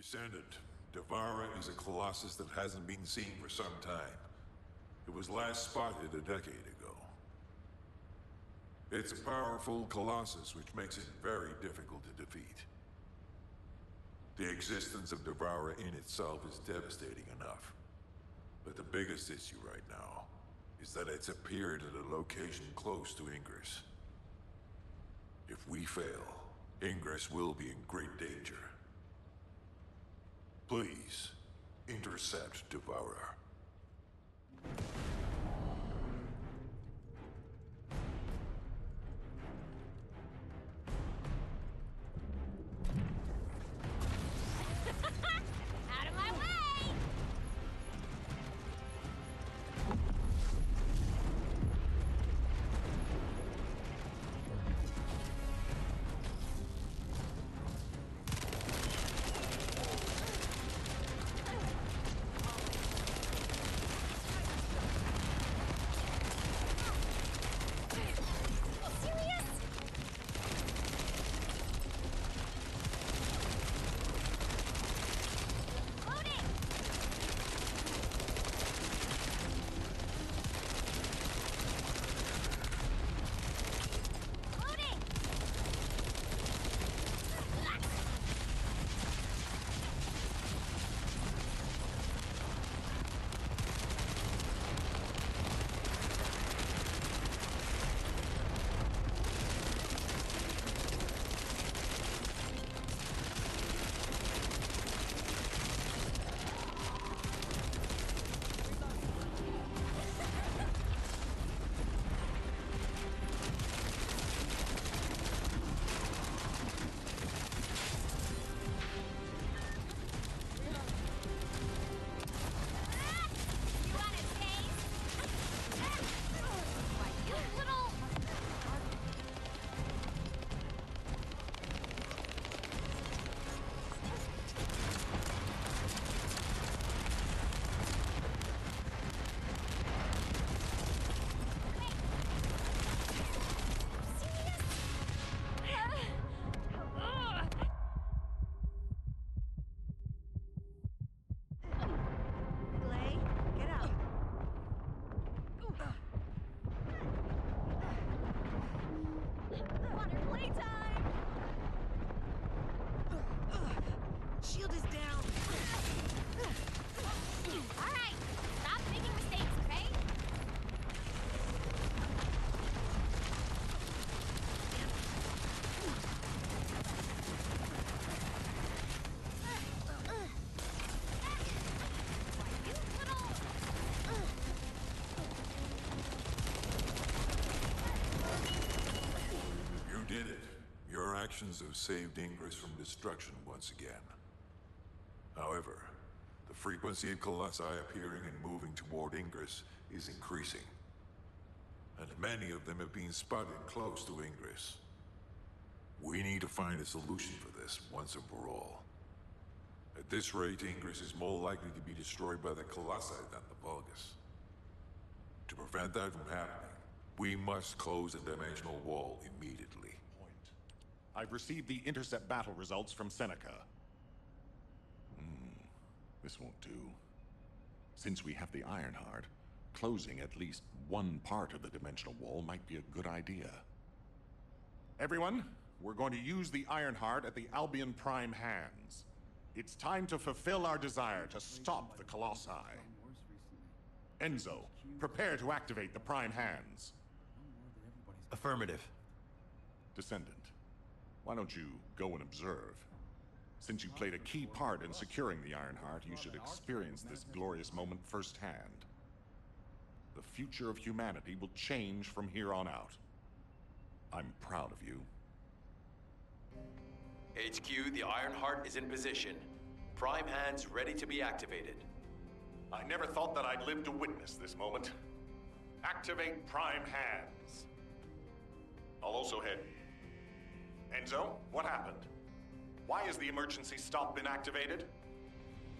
Descendant, Devara is a colossus that hasn't been seen for some time. It was last spotted a decade ago. It's a powerful colossus which makes it very difficult to defeat. The existence of Devara in itself is devastating enough. But the biggest issue right now is that it's appeared at a location close to Ingress. If we fail, Ingress will be in great danger. Please, intercept Devourer. Out of my way! Have saved Ingress from destruction once again. However, the frequency of colossi appearing and moving toward Ingress is increasing. And many of them have been spotted close to Ingress. We need to find a solution for this once and for all. At this rate, Ingress is more likely to be destroyed by the colossi than the Vulgus. To prevent that from happening, we must close the dimensional wall immediately. I've received the intercept battle results from Seneca. This won't do. Since we have the Ironheart, closing at least one part of the dimensional wall might be a good idea. Everyone, we're going to use the Ironheart at the Albion Prime hands. It's time to fulfill our desire to stop the Colossi. Enzo, prepare to activate the Prime hands. Affirmative. Descendant, why don't you go and observe? Since you played a key part in securing the Ironheart, you should experience this glorious moment firsthand. The future of humanity will change from here on out. I'm proud of you. HQ, the Ironheart is in position. Prime hands ready to be activated. I never thought that I'd live to witness this moment. Activate Prime hands. I'll also head. Enzo, what happened? Why has the emergency stop been activated?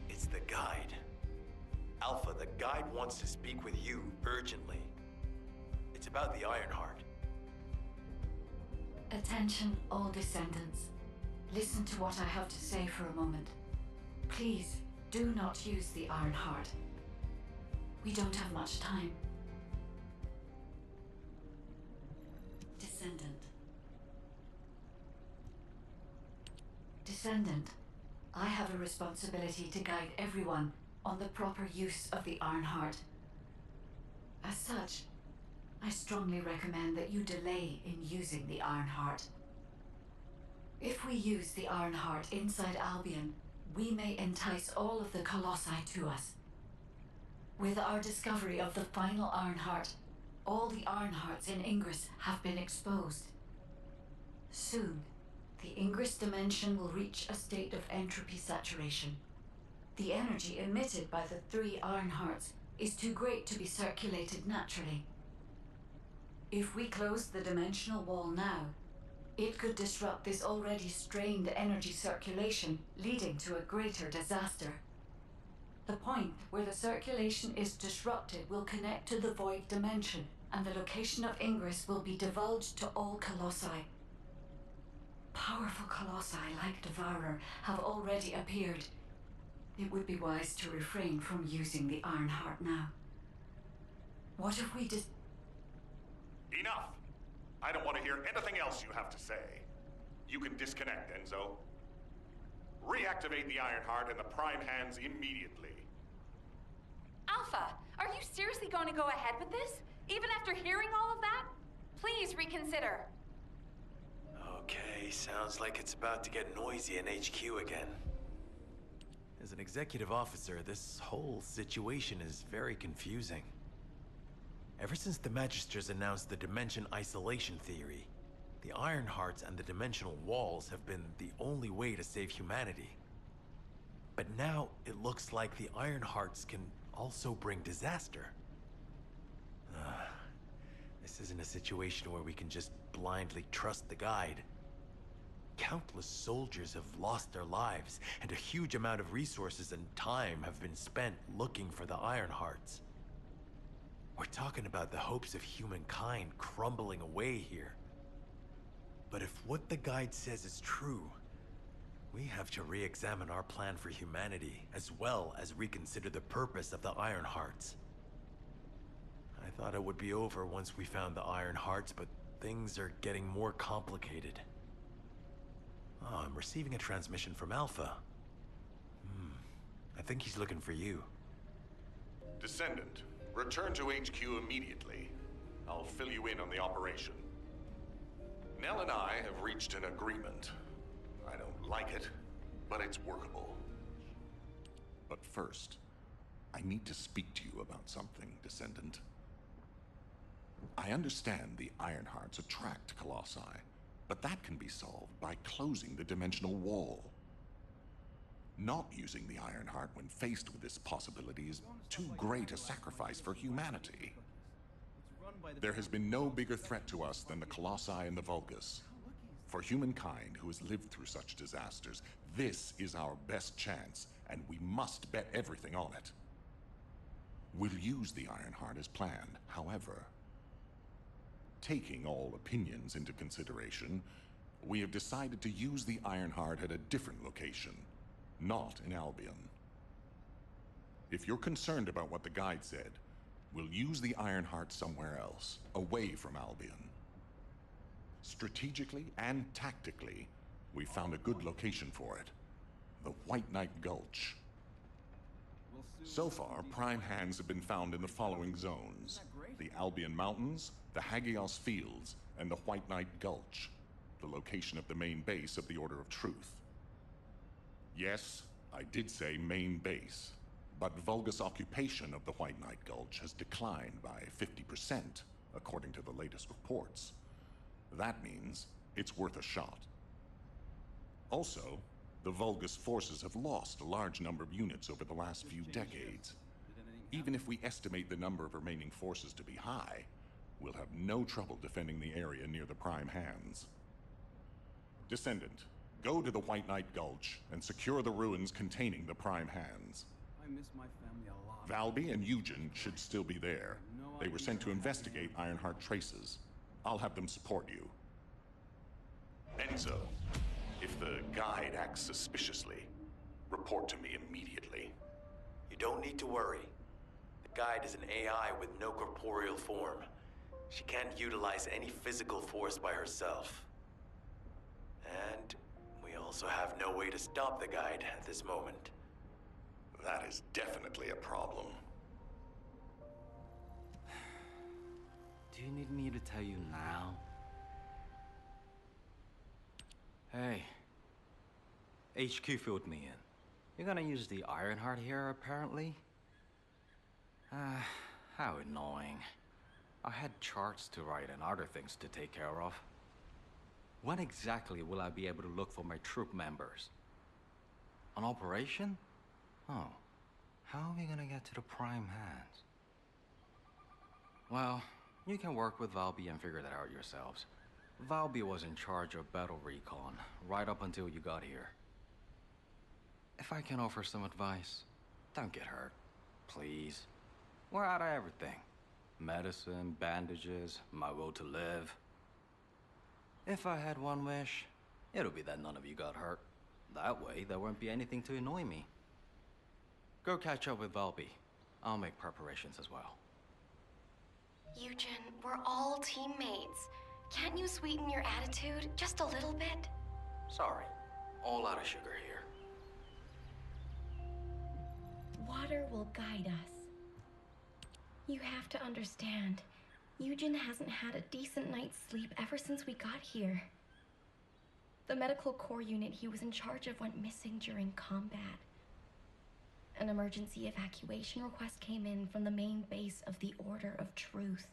It's the guide. Alpha, the guide wants to speak with you urgently. It's about the Ironheart. Attention, all descendants. Listen to what I have to say for a moment. Please, do not use the Ironheart. We don't have much time. Descendant. Descendant, I have a responsibility to guide everyone on the proper use of the Ironheart. As such, I strongly recommend that you delay in using the Ironheart. If we use the Ironheart inside Albion, we may entice all of the Colossi to us. With our discovery of the final Ironheart, all the Ironhearts in Ingress have been exposed. Soon, the Ingress dimension will reach a state of entropy saturation. The energy emitted by the 3 Ironhearts is too great to be circulated naturally. If we close the dimensional wall now, it could disrupt this already strained energy circulation, leading to a greater disaster. The point where the circulation is disrupted will connect to the void dimension, and the location of Ingress will be divulged to all Colossi. Powerful Colossi like Devourer have already appeared. It would be wise to refrain from using the Ironheart now. What if we Enough! I don't want to hear anything else you have to say. You can disconnect, Enzo. Reactivate the Ironheart in the Prime hands immediately. Alpha, are you seriously going to go ahead with this? Even after hearing all of that? Please reconsider. Okay, sounds like it's about to get noisy in HQ again. As an executive officer, this whole situation is very confusing. Ever since the Magisters announced the Dimension Isolation Theory, the Ironhearts and the Dimensional Walls have been the only way to save humanity. But now, it looks like the Ironhearts can also bring disaster. This isn't a situation where we can just blindly trust the guide. Countless soldiers have lost their lives, and a huge amount of resources and time have been spent looking for the Ironhearts. We're talking about the hopes of humankind crumbling away here. But if what the guide says is true, we have to re-examine our plan for humanity, as well as reconsider the purpose of the Ironhearts. I thought it would be over once we found the Ironhearts, but things are getting more complicated. Oh, I'm receiving a transmission from Alpha. I think he's looking for you. Descendant, return to HQ immediately. I'll fill you in on the operation. Nell and I have reached an agreement. I don't like it, but it's workable. But first, I need to speak to you about something, Descendant. I understand the Ironhearts attract Colossi, but that can be solved by closing the dimensional wall. Not using the Ironheart when faced with this possibility is too great a sacrifice for humanity. There has been no bigger threat to us than the Colossi and the Vulgus. For humankind who has lived through such disasters, this is our best chance, and we must bet everything on it. We'll use the Ironheart as planned, however. Taking all opinions into consideration, we have decided to use the Ironheart at a different location, not in Albion. If you're concerned about what the guide said, we'll use the Ironheart somewhere else, away from Albion. Strategically and tactically, we found a good location for it. The White Knight Gulch. So far, prime hands have been found in the following zones: the Albion Mountains, the Hagios Fields, and the White Knight Gulch, the location of the main base of the Order of Truth. Yes, I did say main base, but Vulgus occupation of the White Knight Gulch has declined by 50%, according to the latest reports. That means it's worth a shot. Also, the Vulgus forces have lost a large number of units over the last few decades. Even if we estimate the number of remaining forces to be high, we'll have no trouble defending the area near the Prime hands. Descendant, go to the White Knight Gulch and secure the ruins containing the Prime hands. I miss my family a lot. Valby and Eugen should still be there. They were sent to investigate Ironheart traces. I'll have them support you. Enzo, if the guide acts suspiciously, Report to me immediately. You don't need to worry. The guide is an AI with no corporeal form. She can't utilize any physical force by herself. And we also have no way to stop the guide at this moment. That is definitely a problem. Do you need me to tell you now? Hey. HQ filled me in. You're gonna use the Ironheart here, apparently? How annoying. I had charts to write and other things to take care of. When exactly will I be able to look for my troop members? An operation? Oh. How are we gonna get to the prime hands? Well, you can work with Valby and figure that out yourselves. Valby was in charge of battle recon, right up until you got here. If I can offer some advice, don't get hurt, please. We're out of everything. Medicine, bandages, my will to live. If I had one wish, it'll be that none of you got hurt. That way, there won't be anything to annoy me. Go catch up with Valby. I'll make preparations as well. Eugen, we're all teammates. Can't you sweeten your attitude just a little bit? Sorry, all out of sugar here. Water will guide us. You have to understand, Eugen hasn't had a decent night's sleep ever since we got here. The medical corps unit he was in charge of went missing during combat. An emergency evacuation request came in from the main base of the Order of Truth.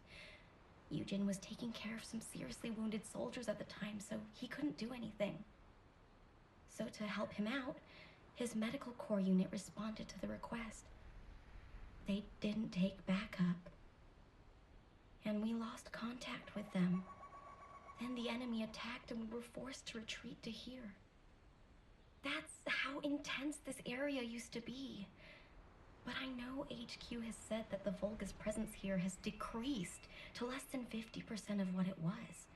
Eugen was taking care of some seriously wounded soldiers at the time, so he couldn't do anything. So to help him out, his medical corps unit responded to the request. They didn't take backup. And we lost contact with them. Then the enemy attacked and we were forced to retreat to here. That's how intense this area used to be. But I know HQ has said that the Volga's presence here has decreased to less than 50% of what it was.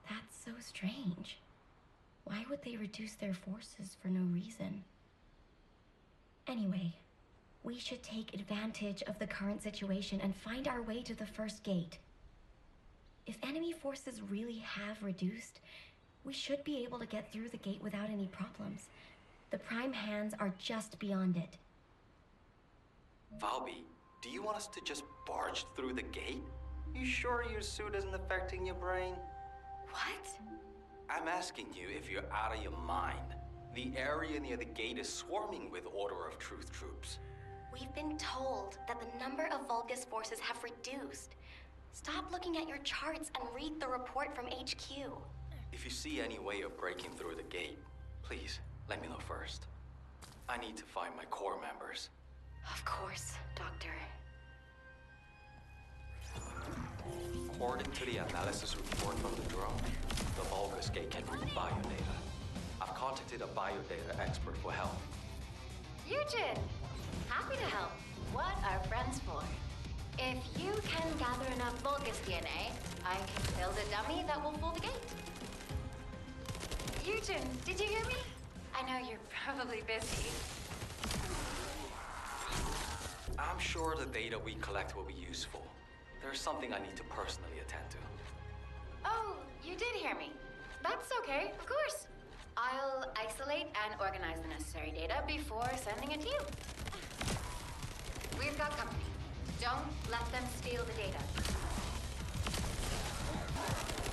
That's so strange. Why would they reduce their forces for no reason? Anyway, we should take advantage of the current situation and find our way to the first gate. If enemy forces really have reduced, we should be able to get through the gate without any problems. The prime hands are just beyond it. Valby, do you want us to just barge through the gate? You sure your suit isn't affecting your brain? What? I'm asking you if you're out of your mind. The area near the gate is swarming with Order of Truth troops. We've been told that the number of Vulgus forces have reduced. Stop looking at your charts and read the report from HQ. If you see any way of breaking through the gate, please let me know first. I need to find my corps members. Of course, Doctor. According to the analysis report from the drone, the Vulgus gate can read biodata. I've contacted a biodata expert for help. Eugen! Happy to help. What are friends for? If you can gather enough Vulgus DNA, I can build a dummy that will fool the gate. Eugen, did you hear me? I know you're probably busy. I'm sure the data we collect will be useful. There's something I need to personally attend to. Oh, you did hear me. That's okay, of course. I'll isolate and organize the necessary data before sending it to you. We've got company. Don't let them steal the data.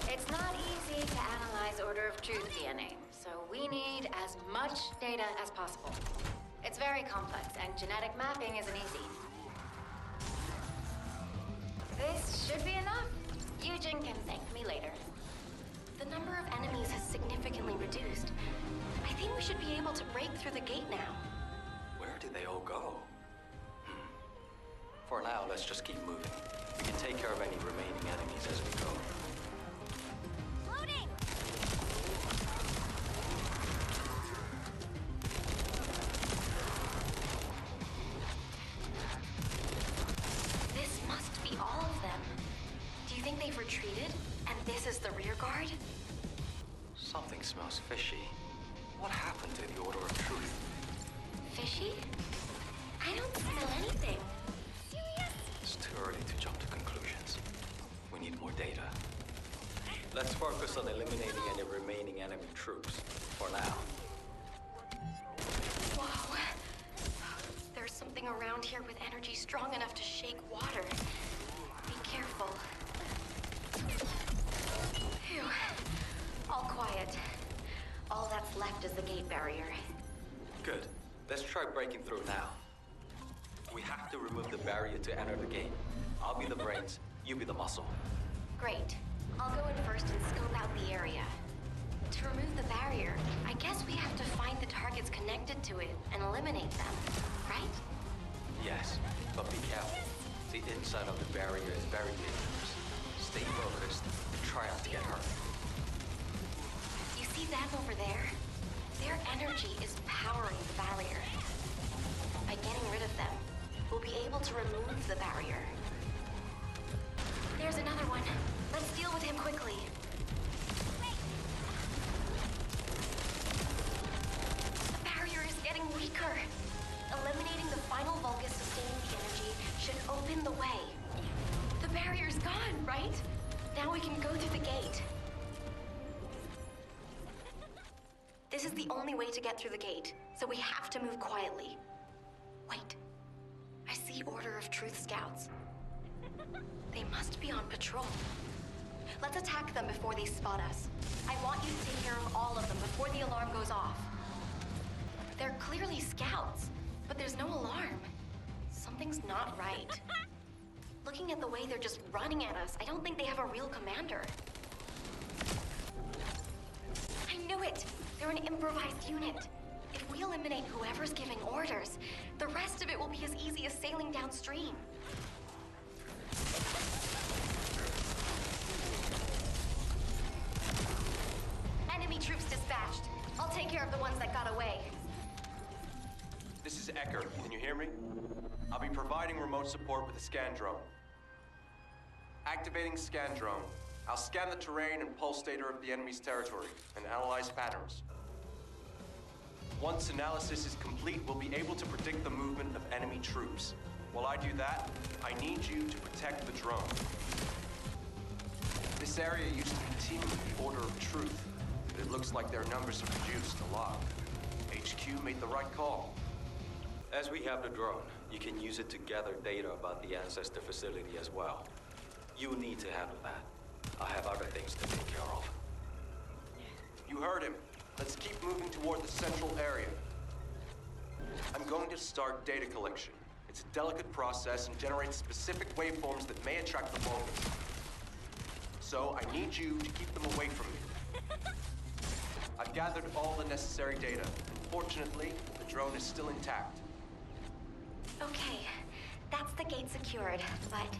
It's not easy to analyze Order of Truth DNA, so we need as much data as possible. It's very complex, and genetic mapping isn't easy. This should be enough. Eugen can thank me later. The number of enemies has significantly reduced. I think we should be able to break through the gate now. Where did they all go? For now, let's just keep moving. We can take care of any remaining enemies as we go. Loading! This must be all of them. Do you think they've retreated, and this is the rear guard? Something smells fishy. What happened to the Order of Truth? okay? I don't smell anything. It's too early to jump to conclusions. We need more data. Let's focus on eliminating any remaining enemy troops, for now. Whoa. There's something around here with energy strong enough to shake water. Be careful. Phew. All quiet. All that's left is the gate barrier. Good. Let's try breaking through now. We have to remove the barrier to enter the gate. I'll be the brains, you be the muscle. Great. I'll go in first and scope out the area. To remove the barrier, I guess we have to find the targets connected to it and eliminate them, right? Yes, but be careful. The inside of the barrier is very dangerous. Stay focused and try not to get hurt. You see them over there? Their energy is powering the barrier. By getting rid of them, we'll be able to remove the barrier. There's another one. Let's deal with him quickly. The barrier is getting weaker. Eliminating the final Vulgus sustaining the energy should open the way. The barrier's gone, right? Now we can go through the gate. This is the only way to get through the gate, so we have to move quietly. Wait. I see Order of Truth scouts. They must be on patrol. Let's attack them before they spot us. I want you to take care of all of them before the alarm goes off. They're clearly scouts, but there's no alarm. Something's not right. Looking at the way they're just running at us, I don't think they have a real commander. I knew it! They're an improvised unit. If we eliminate whoever's giving orders, the rest of it will be as easy as sailing downstream. Enemy troops dispatched. I'll take care of the ones that got away. This is Ecker. Can you hear me? I'll be providing remote support with the scan drone. Activating scan drone. I'll scan the terrain and pulse data of the enemy's territory and analyze patterns. Once analysis is complete, we'll be able to predict the movement of enemy troops. While I do that, I need you to protect the drone. This area used to be teamed with the Order of Truth, but it looks like their numbers have reduced a lot. HQ made the right call. As we have the drone, you can use it to gather data about the Ancestor facility as well. You need to handle that. I have other things to take care of. You heard him. Let's keep moving toward the central area. I'm going to start data collection. It's a delicate process and generates specific waveforms that may attract the Vulgus. So I need you to keep them away from me. I've gathered all the necessary data. Fortunately, the drone is still intact. Okay, that's the gate secured, but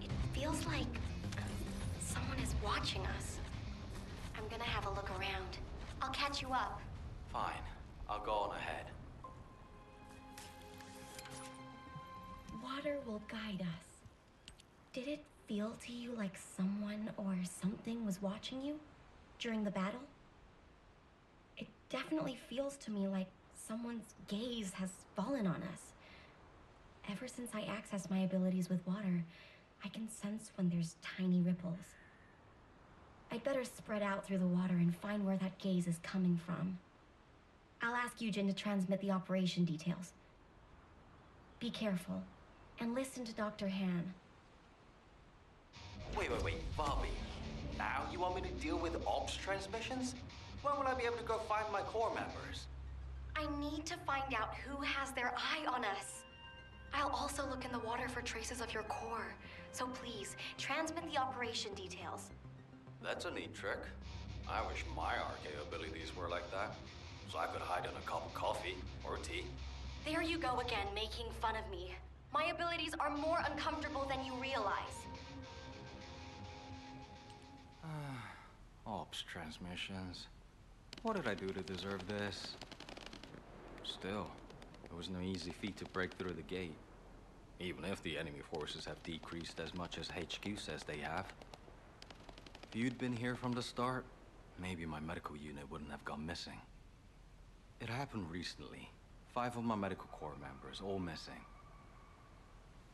it feels like someone is watching us. I'm gonna have a look around. I'll catch you up. Fine. I'll go on ahead. Water will guide us. Did it feel to you like someone or something was watching you during the battle? It definitely feels to me like someone's gaze has fallen on us. Ever since I accessed my abilities with water, I can sense when there's tiny ripples. I'd better spread out through the water and find where that gaze is coming from. I'll ask Eugen to transmit the operation details. Be careful, and listen to Dr. Han. Wait, Bobby. Now you want me to deal with ops transmissions? When will I be able to go find my core members? I need to find out who has their eye on us. I'll also look in the water for traces of your core. So please, transmit the operation details. That's a neat trick. I wish my RK abilities were like that, so I could hide in a cup of coffee or tea. There you go again, making fun of me. My abilities are more uncomfortable than you realize. Ops transmissions. What did I do to deserve this? Still, it was no easy feat to break through the gate. Even if the enemy forces have decreased as much as HQ says they have. If you'd been here from the start, maybe my medical unit wouldn't have gone missing. It happened recently. 5 of my medical corps members, all missing.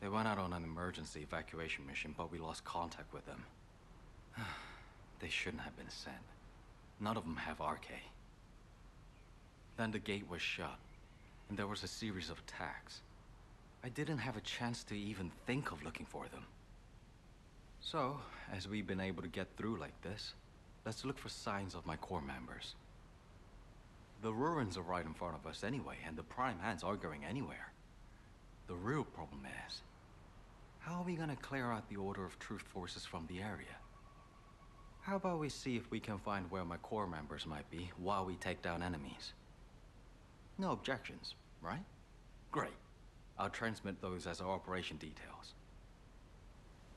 They went out on an emergency evacuation mission, but we lost contact with them. They shouldn't have been sent. None of them have RK. Then the gate was shut, and there was a series of attacks. I didn't have a chance to even think of looking for them. So, as we've been able to get through like this, let's look for signs of my corps members. The ruins are right in front of us anyway, and the Prime Hands aren't going anywhere. The real problem is, how are we gonna clear out the Order of Truth forces from the area? How about we see if we can find where my corps members might be while we take down enemies? No objections, right? Great. I'll transmit those as our operation details.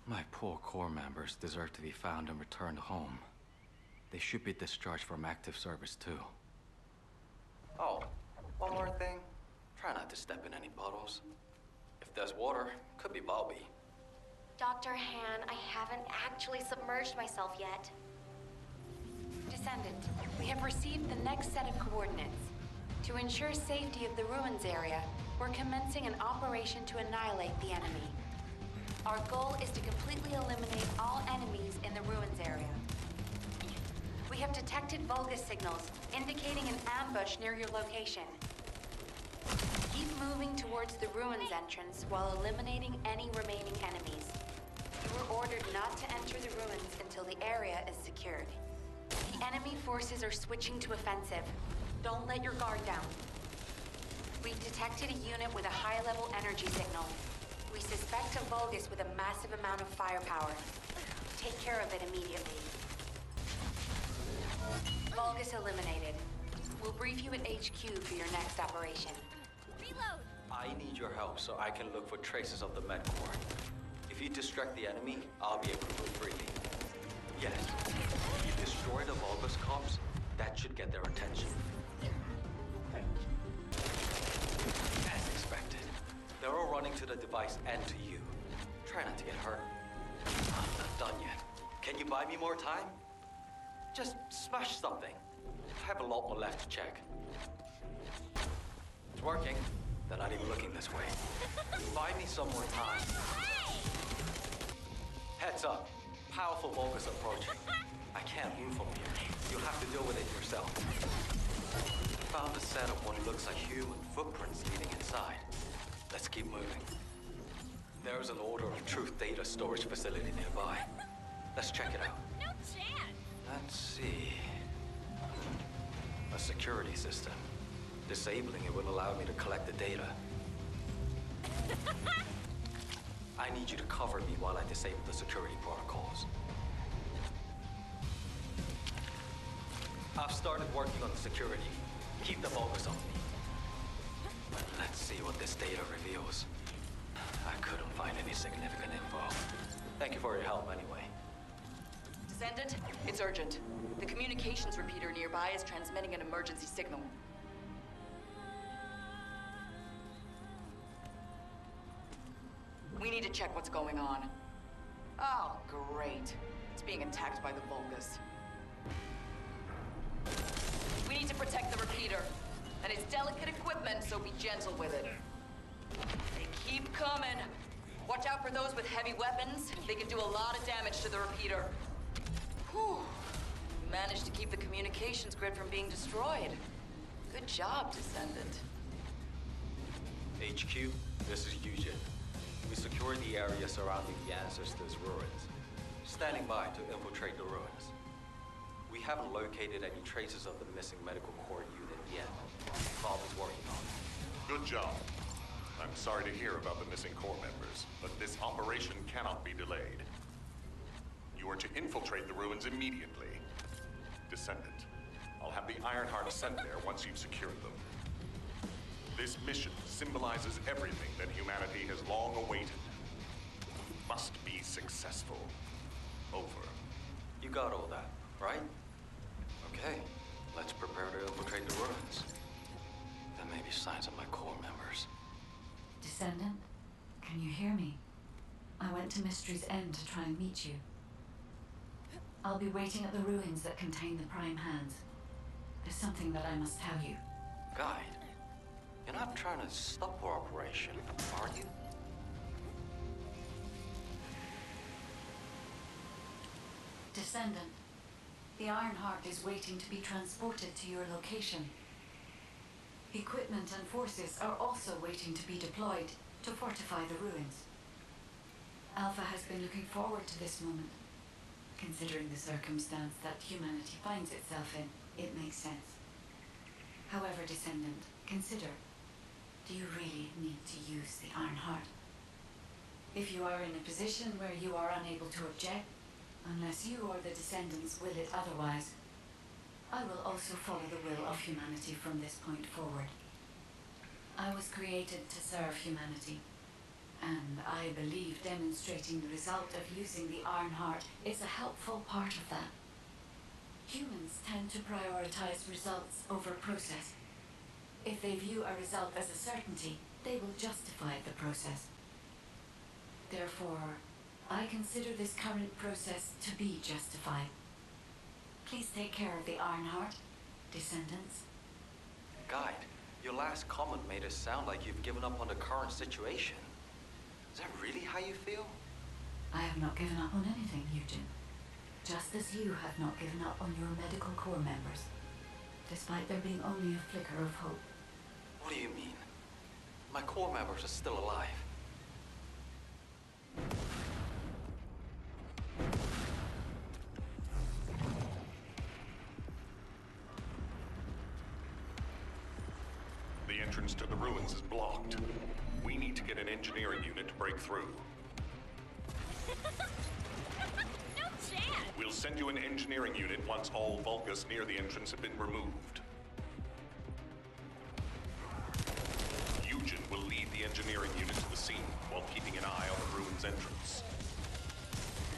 My poor corps members deserve to be found and returned home. They should be discharged from active service too. Oh, one more thing. Try not to step in any puddles. If there's water, could be Bobby. Dr. Han, I haven't actually submerged myself yet. Descendant, we have received the next set of coordinates. To ensure safety of the ruins area, we're commencing an operation to annihilate the enemy. Our goal is to completely eliminate all enemies in the ruins area. We have detected Vulgus signals, indicating an ambush near your location. Keep moving towards the ruins entrance while eliminating any remaining enemies. You were ordered not to enter the ruins until the area is secured. The enemy forces are switching to offensive. Don't let your guard down. We've detected a unit with a high-level energy signal. We suspect a Vulgus with a massive amount of firepower. Take care of it immediately. Vulgus eliminated. We'll brief you at HQ for your next operation. Reload! I need your help so I can look for traces of the med core. If you distract the enemy, I'll be able to move freely. Yes, if you destroy the Vulgus comps, that should get their attention. As expected, they're all running to the device and to you. Try not to get hurt. I'm not done yet. Can you buy me more time? Just smash something. I have a lot more left to check. It's working. They're not even looking this way. Buy me some more time. Heads up. Powerful Vulgus approaching. I can't move from here. You'll have to deal with it yourself. Found a set of what looks like human footprints leading inside. Let's keep moving. There's an Order of Truth data storage facility nearby. Let's check it out. No chance! Let's see. A security system. Disabling it will allow me to collect the data. I need you to cover me while I disable the security protocols. I've started working on the security. Keep the Vulgus on me. Let's see what this data reveals. I couldn't find any significant info. Thank you for your help anyway. Descendant, it's urgent. The communications repeater nearby is transmitting an emergency signal. We need to check what's going on. Oh, great. It's being attacked by the Vulgus. We need to protect the repeater. And it's delicate equipment, so be gentle with it. They keep coming. Watch out for those with heavy weapons. They can do a lot of damage to the repeater. Whew. Managed to keep the communications grid from being destroyed. Good job, Descendant. HQ, this is Eugen. We secured the area surrounding the Ancestors' ruins. Standing by to infiltrate the ruins. We haven't located any traces of the missing medical corps unit yet. Bob is working on it. Good job. I'm sorry to hear about the missing corps members, but this operation cannot be delayed. You are to infiltrate the ruins immediately. Descendant, I'll have the Ironheart sent there once you've secured them. This mission symbolizes everything that humanity has long awaited. Must be successful. Over. You got all that, right? Okay, let's prepare to infiltrate the ruins. There may be signs of my corps members. Descendant, can you hear me? I went to Mystery's End to try and meet you. I'll be waiting at the ruins that contain the Prime Hands. There's something that I must tell you. Guide? You're not trying to stop our operation, are you? Descendant, the Ironheart is waiting to be transported to your location. Equipment and forces are also waiting to be deployed to fortify the ruins. Alpha has been looking forward to this moment. Considering the circumstance that humanity finds itself in, it makes sense. However, Descendant, consider, do you really need to use the Ironheart? If you are in a position where you are unable to object, unless you or the Descendants will it otherwise, I will also follow the will of humanity from this point forward. I was created to serve humanity, and I believe demonstrating the result of using the Ironheart is a helpful part of that. Humans tend to prioritize results over process. If they view a result as a certainty, they will justify the process. Therefore, I consider this current process to be justified. Please take care of the Ironheart, Descendants. Guide, your last comment made it sound like you've given up on the current situation. Is that really how you feel? I have not given up on anything, Eugen. Just as you have not given up on your medical corps members, despite there being only a flicker of hope. What do you mean? My corps members are still alive. The entrance to the ruins is blocked. We need to get an engineering unit to break through. No chance! We'll send you an engineering unit once all Vulgus near the entrance have been removed. Eugen will lead the engineering unit to the scene while keeping an eye on the ruins entrance.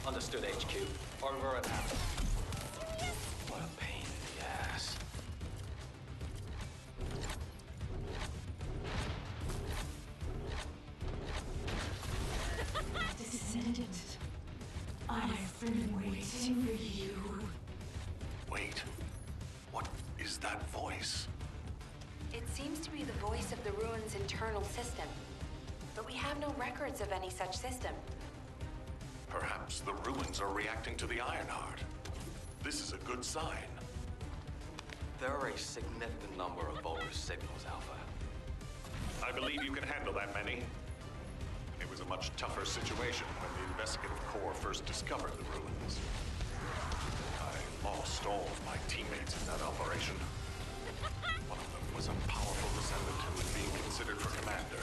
Understood, HQ. Over and out. What a pain in the ass. Descendant, I've been waiting for you. Wait. What is that voice? It seems to be the voice of the ruins' internal system. But we have no records of any such system. Perhaps the ruins are reacting to the Ironheart. This is a good sign. There are a significant number of Vulgus signals, Alpha. I believe you can handle that many. It was a much tougher situation when the investigative corps first discovered the ruins. I lost all of my teammates in that operation. One of them was a powerful descendant who was being considered for commander.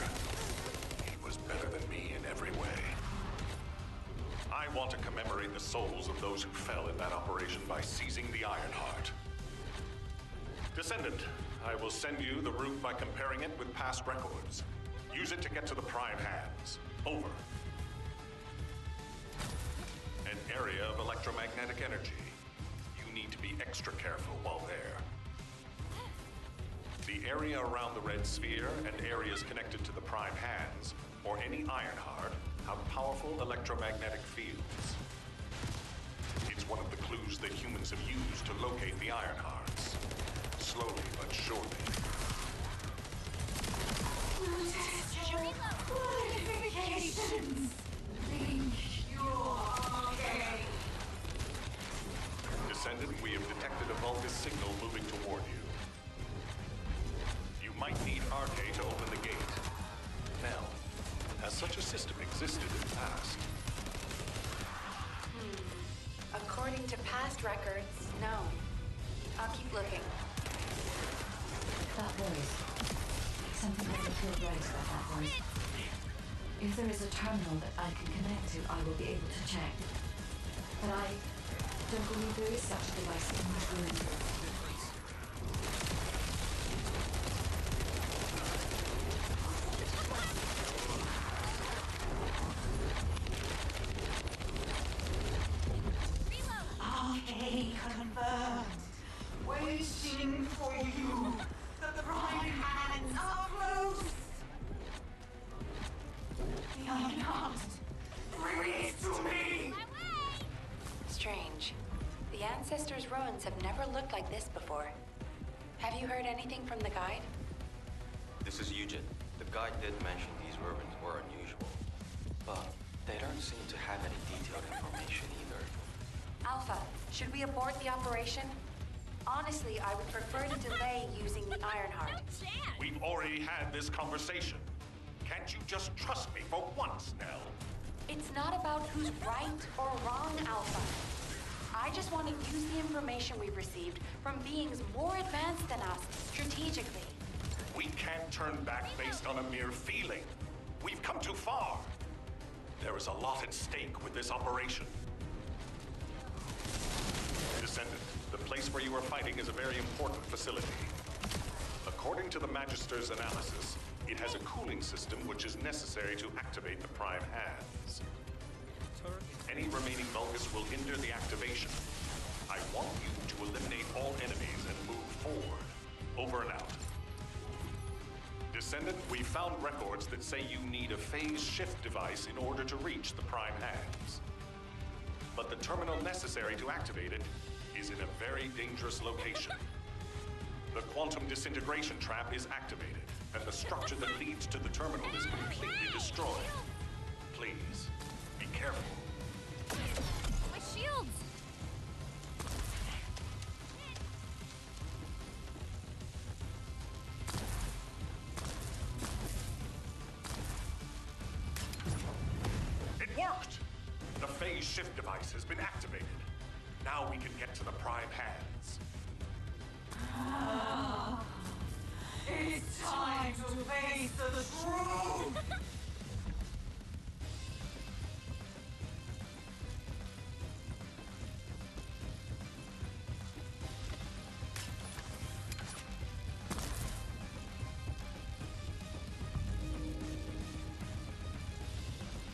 He was better than me in every way. I want to commemorate the souls of those who fell in that operation by seizing the Ironheart. Descendant, I will send you the route by comparing it with past records. Use it to get to the Prime Hands. Over. An area of electromagnetic energy. You need to be extra careful while there. The area around the Red Sphere and areas connected to the Prime Hands, or any Ironheart, have powerful electromagnetic fields. It's one of the clues that humans have used to locate the Ironhearts. Slowly but surely. Qualifications! Think you're okay. Descendant, we have detected a Vulgus signal moving toward you. You might need RK to open the gate. Now, has such a system existed in the past? According to past records, no. I'll keep looking. That voice. Something doesn't feel right about that voice. If there is a terminal that I can connect to, I will be able to check. But I don't believe there is such a device in this room. Okay, confirmed. Waiting for you. The Prime Hands are close. The Ironheart. Bring it to me. Strange. The Ancestors' ruins have never looked like this before. Have you heard anything from the guide? This is Eugen. The guide did mention these ruins were unusual, but they don't seem to have any detailed information either. Alpha, should we abort the operation? Honestly, I would prefer to delay using the Ironheart. We've already had this conversation. Can't you just trust me for once, Nell? It's not about who's right or wrong, Alpha. I just want to use the information we've received from beings more advanced than us, strategically. We can't turn back based on a mere feeling. We've come too far. There is a lot at stake with this operation. Descendant, the place where you are fighting is a very important facility. According to the Magister's analysis, it has a cooling system which is necessary to activate the Prime Hands. Any remaining Vulgus will hinder the activation. I want you to eliminate all enemies and move forward. Over and out. Descendant, we found records that say you need a phase shift device in order to reach the Prime Hands. But the terminal necessary to activate it is in a very dangerous location. The quantum disintegration trap is activated, and the structure that leads to the terminal is completely destroyed. Please, be careful. My shields! It worked! The phase shift device has been activated. Now we can get to the Prime Hands. It's time to face the truth!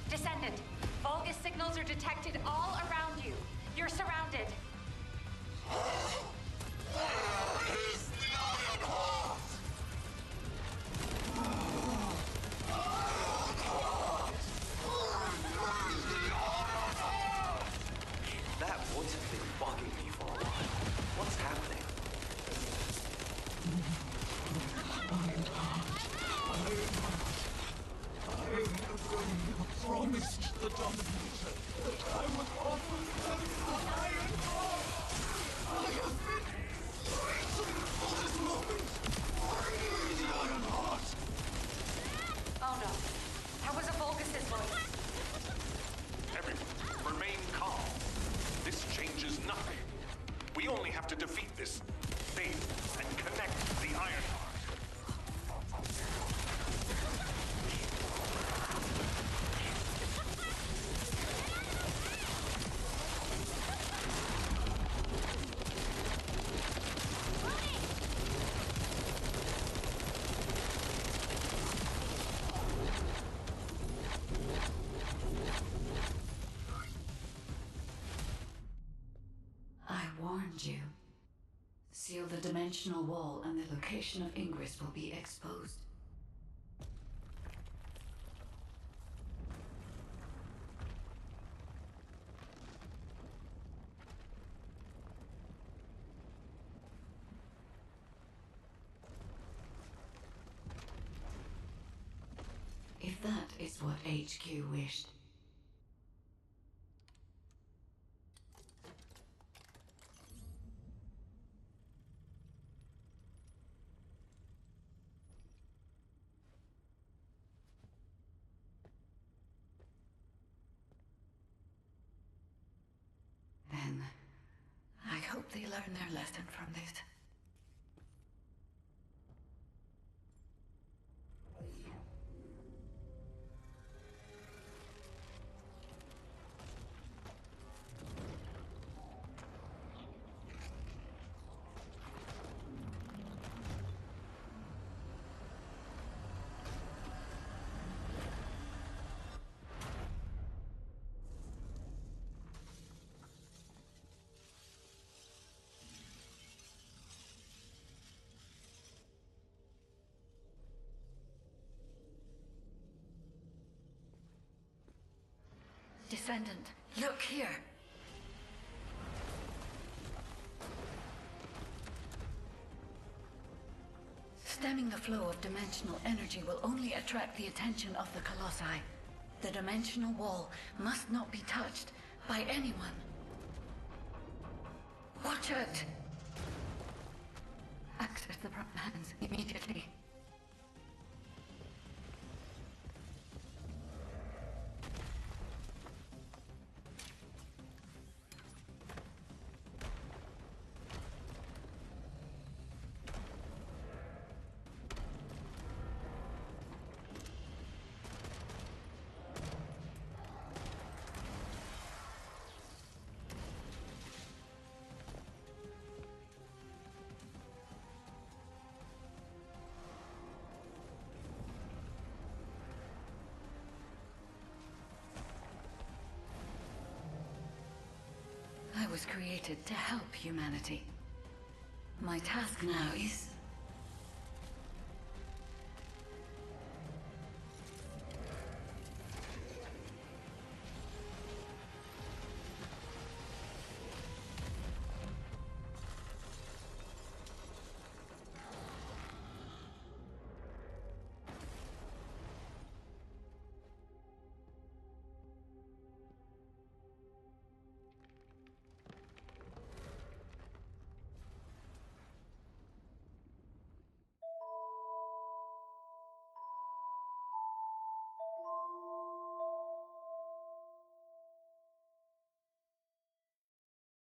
Descendant, Vulgus signals are detected all around you. You're surrounded. That voice has been bugging me for a while. What's happening? Promised the Dominator that I would offer them the Iron Heart. I have been waiting for this moment. Bring me the Iron Heart. Oh no. That was a Vulgus' voice. Everyone, remain calm. This changes nothing. We only have to defeat this thing and connect the Iron Heart. I warned you. Seal the dimensional wall and the location of Ingress will be exposed. If that is what HQ wished. Then, I hope they learn their lesson from this. Descendant, look here. Stemming the flow of dimensional energy will only attract the attention of the Colossi. The dimensional wall must not be touched by anyone. Watch out! Access the front hands immediately. I was created to help humanity. My task now is